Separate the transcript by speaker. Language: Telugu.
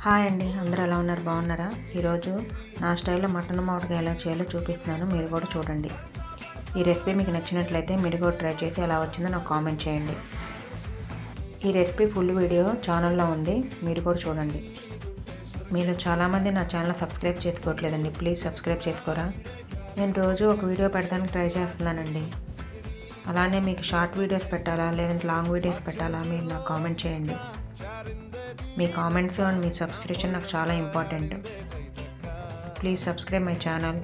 Speaker 1: హాయ్ అండి, అందరూ ఎలా ఉన్నారు? బాగున్నారా? ఈరోజు నా స్టైల్లో మటన్ మామిడికాయ ఎలా చేయాలో చూపిస్తున్నాను, మీరు కూడా చూడండి. ఈ రెసిపీ మీకు నచ్చినట్లయితే మీరు కూడా ట్రై చేసి ఎలా వచ్చిందో నాకు కామెంట్ చేయండి. ఈ రెసిపీ ఫుల్ వీడియో ఛానల్లో ఉంది, మీరు కూడా చూడండి. మీరు చాలామంది నా ఛానల్ సబ్స్క్రైబ్ చేసుకోవట్లేదండి, ప్లీజ్ సబ్స్క్రైబ్ చేసుకోరా. నేను రోజు ఒక వీడియో పెట్టడానికి ట్రై చేస్తున్నానండి. అలానే మీకు షార్ట్ వీడియోస్ పెట్టాలా లేదంటే లాంగ్ వీడియోస్ పెట్టాలా మీరు నాకు కామెంట్ చేయండి. మీ కామెంట్స్ అండ్ మీ సబ్స్క్రిప్షన్ నాకు చాలా important. Please subscribe my channel.